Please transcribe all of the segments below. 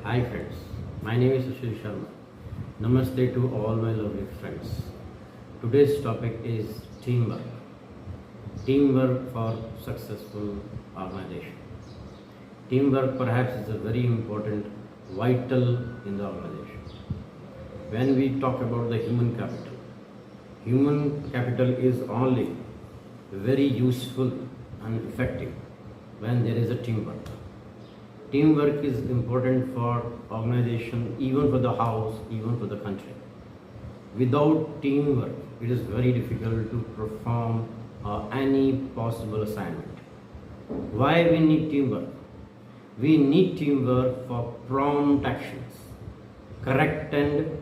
Hi friends, my name is Sushil Sharma. Namaste to all my lovely friends. Today's topic is teamwork. Teamwork for successful organization. Teamwork perhaps is a very important, vital in the organization. When we talk about the human capital is only very useful and effective when there is a teamwork. Teamwork is important for organization, even for the house, even for the country. Without teamwork, it is very difficult to perform any possible assignment. Why we need teamwork? We need teamwork for prompt actions, correct and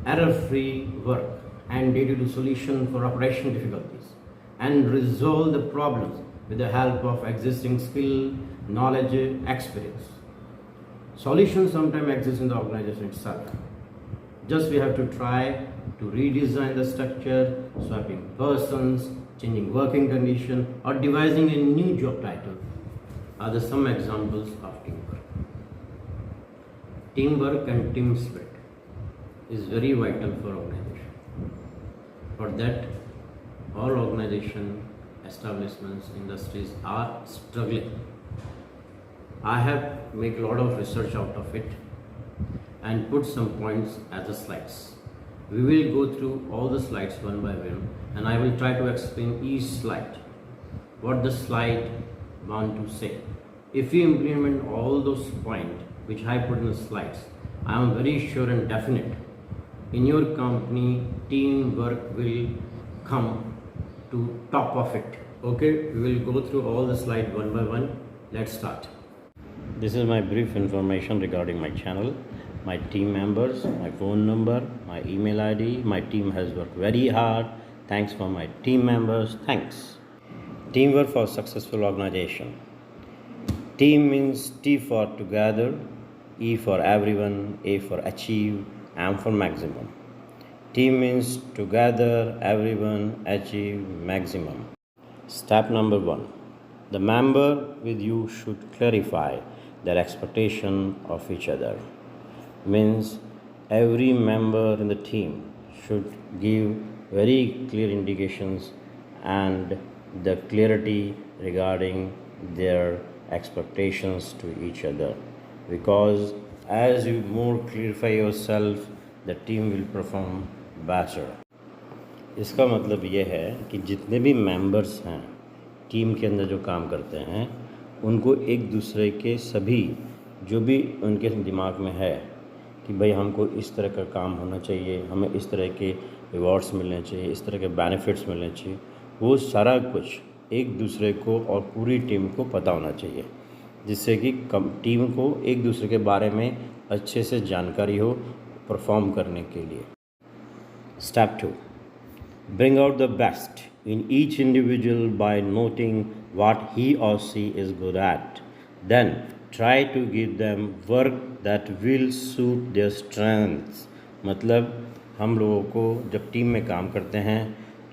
error-free work, and data-to solution for operational difficulties, and resolve the problems with the help of existing skill, knowledge, experience. Solutions sometimes exist in the organization itself. Just we have to try to redesign the structure, swapping persons, changing working condition, or devising a new job title are some examples of teamwork. Teamwork and team spirit is very vital for organization. For that, all organization, establishments, industries are struggling. I have made a lot of research out of it and put some points as the slides. We will go through all the slides one by one, and I will try to explain each slide, what the slide want to say. If you implement all those points which I put in the slides, I am very sure and definite in your company teamwork will come to top of it. Okay, we will go through all the slides one by one. Let's start. This is my brief information regarding my channel, my team members, my phone number, my email ID. My team has worked very hard. Thanks for my team members. Thanks. Teamwork for successful organization. Team means T for together, E for everyone, A for achieve, M for maximum. Team means together, everyone, achieve maximum. Step number 1. The member with you should clarify their expectation of each other. Means every member in the team should give very clear indications and the clarity regarding their expectations to each other, because as you more clarify yourself, the team will perform better. इसका मतलब ये है कि जितने भी members हैं team के अंदर जो काम करते हैं, उनको एक दूसरे के सभी जो भी उनके दिमाग में है कि भाई हमको इस तरह का काम होना चाहिए, हमें इस तरह के रिवॉर्ड्स मिलने चाहिए, इस तरह के बेनिफिट्स मिलने चाहिए, वो सारा कुछ एक दूसरे को और पूरी टीम को पता होना चाहिए, जिससे कि टीम को एक दूसरे के बारे में अच्छे से जानकारी हो परफॉर्म करने के लिए. Step 2. Bring out the best in each individual by noting what he or she is good at. Then try to give them work that will suit their strengths. मतलब हम लोगों को जब टीम में काम करते हैं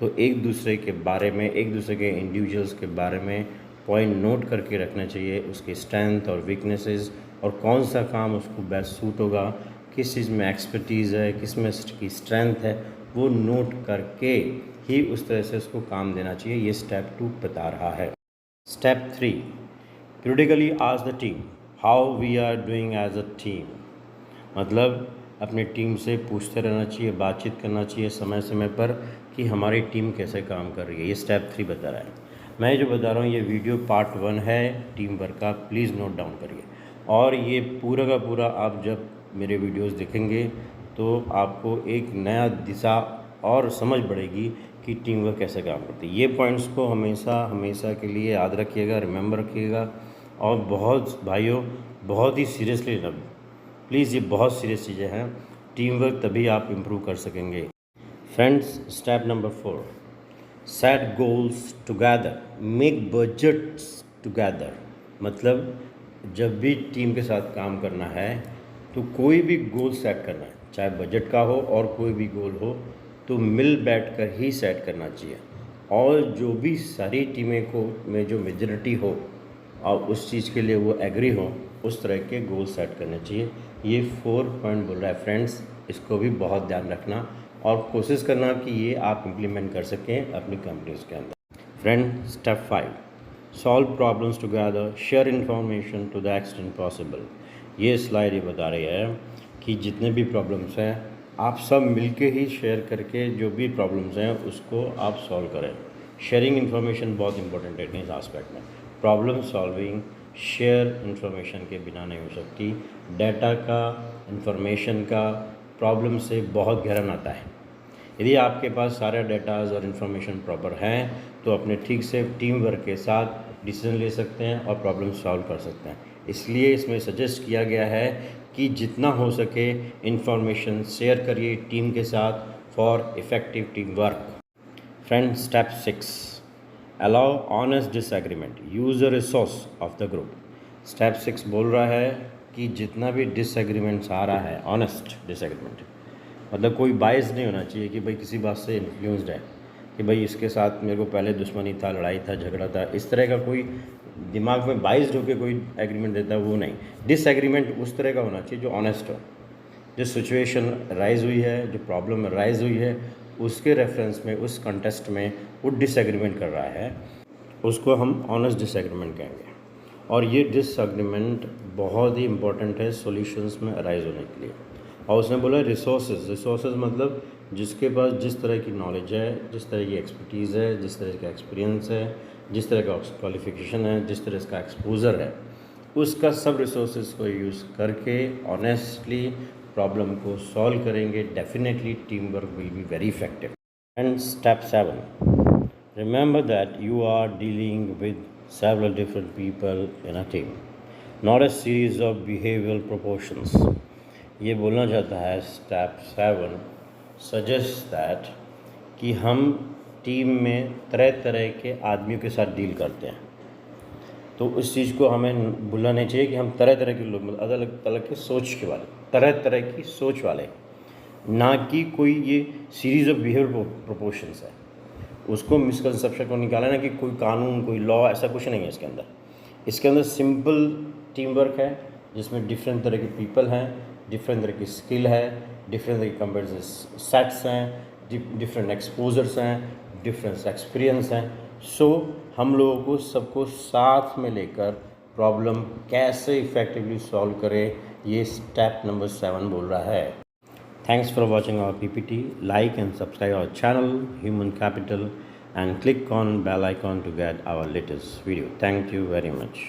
तो एक दूसरे के बारे में, एक दूसरे के इंडिविजुअल्स के बारे में पॉइंट नोट करके रखना चाहिए, उसके स्ट्रेंथ और वीकनेसेस, और कौन सा काम उसको बेस्ट सूट होगा, किस चीज़ में एक्सपर्टीज़ है, किस में की स्ट्रेंथ है, वो नोट करके ही उस तरह से उसको काम देना चाहिए. ये स्टेप 2 बता रहा है. Step 3. Periodically ask the team how we are doing as a team. मतलब अपनी टीम से पूछते रहना चाहिए, बातचीत करना चाहिए समय समय पर कि हमारी टीम कैसे काम कर रही है. ये स्टेप 3 बता रहा है. मैं जो बता रहा हूँ ये वीडियो पार्ट 1 है टीम वर्क का, प्लीज़ नोट डाउन करिए. और ये पूरा का पूरा आप जब मेरे वीडियोस देखेंगे तो आपको एक नया दिशा और समझ बढ़ेगी कि टीम वर्क कैसे काम करती है. ये पॉइंट्स को हमेशा के लिए याद रखिएगा, रिमेंबर रखिएगा, और बहुत भाइयों बहुत ही सीरियसली लेना प्लीज़. ये बहुत सीरियस चीज़ें हैं. टीम वर्क तभी आप इम्प्रूव कर सकेंगे. Friends, step number 4. Set goals together, make budgets together. मतलब जब भी टीम के साथ काम करना है तो कोई भी गोल सेट करना है, चाहे बजट का हो और कोई भी गोल हो, तो मिल बैठ कर ही सेट करना चाहिए. और जो भी सारी टीमें को में जो मेजॉरिटी हो और उस चीज़ के लिए वो एग्री हो, उस तरह के गोल सेट करने चाहिए। ये 4 पॉइंट बोल रहा है फ्रेंड्स, इसको भी बहुत ध्यान रखना और कोशिश करना कि ये आप इम्प्लीमेंट कर सकें अपनी कंपनीज के अंदर। Friend, step 5, solve problems together, share information to the extent possible. ये स्लाइड ये बता रही है कि जितने भी प्रॉब्लम्स हैं आप सब मिलके ही शेयर करके जो भी प्रॉब्लम्स हैं उसको आप सॉल्व करें। शेयरिंग इन्फॉर्मेशन बहुत इंपॉर्टेंट है इस आस्पेक्ट में। प्रॉब्लम सॉल्विंग शेयर इन्फॉर्मेशन के बिना नहीं हो सकती। डाटा का, इन्फॉर्मेशन का प्रॉब्लम से बहुत गहरा नाता है। यदि आपके पास सारे डाटाज और इन्फॉर्मेशन प्रॉपर हैं तो अपने ठीक से टीम वर्क के साथ डिसीजन ले सकते हैं और प्रॉब्लम सॉल्व कर सकते हैं। इसलिए इसमें सजेस्ट किया गया है कि जितना हो सके इन्फॉर्मेशन शेयर करिए टीम के साथ for effective team work. Friend, step 6, allow honest disagreement, use a resource of the group. Step 6 बोल रहा है कि जितना भी डिसएग्रीमेंट्स आ रहा है, ऑनेस्ट डिसएग्रीमेंट मतलब कोई बायस नहीं होना चाहिए कि भाई किसी बात से इन्फ्लुएंस्ड है कि भाई इसके साथ मेरे को पहले दुश्मनी था, लड़ाई था, झगड़ा था, इस तरह का कोई दिमाग में बाइस्ड होकर कोई एग्रीमेंट देता है वो नहीं। डिसएग्रीमेंट उस तरह का होना चाहिए जो ऑनेस्ट हो। जो सिचुएशन राइज हुई है, जो प्रॉब्लम राइज हुई है, उसके रेफरेंस में, उस कंटेस्ट में वो डिसएग्रीमेंट कर रहा है, उसको हम ऑनेस्ट डिसएग्रीमेंट कहेंगे। और ये डिसएग्रीमेंट बहुत ही इंपॉर्टेंट है सॉल्यूशंस में अराइज होने के लिए। और उसने बोला रिसोर्सेज मतलब जिसके पास जिस तरह की नॉलेज है, जिस तरह की एक्सपर्टीज़ है, जिस तरह का एक्सपीरियंस है, जिस तरह का क्वालिफिकेशन है, जिस तरह का एक्सपोजर है, उसका सब रिसोर्सेज को यूज़ करके ऑनेस्टली प्रॉब्लम को सॉल्व करेंगे। Definitely team work will be very effective. And step 7, remember that you are dealing with several different people in a team, not a series of behavioral proportions. ये बोलना चाहता है step 7 suggest that कि हम team में तरह तरह के आदमियों के साथ डील करते हैं, तो उस चीज़ को हमें भूलना नहीं चाहिए कि हम तरह तरह के लोग, मतलब अलग अलग के सोच के वाले, तरह तरह की सोच वाले, ना कि कोई ये सीरीज़ ऑफ बिहेवियर प्रोपोर्शंस है। उसको मिसकंसेप्शन को निकाला ना कि कोई कानून, कोई लॉ, ऐसा कुछ नहीं है इसके अंदर। इसके अंदर सिंपल टीम वर्क है जिसमें डिफरेंट तरह के पीपल हैं, डिफरेंट तरह की स्किल है, डिफरेंट तरह की कंपेटेंस सेट्स हैं, डिफरेंट एक्सपोजर्स हैं, डिफरेंट एक्सपीरियंस हैं। सो हम लोगों को सबको साथ में लेकर प्रॉब्लम कैसे इफेक्टिवली सॉल्व करें, ये स्टेप नंबर 7 बोल रहा है। Thanks for watching our PPT. Like and subscribe our channel Human Capital and click on bell icon to get our latest video. Thank you very much.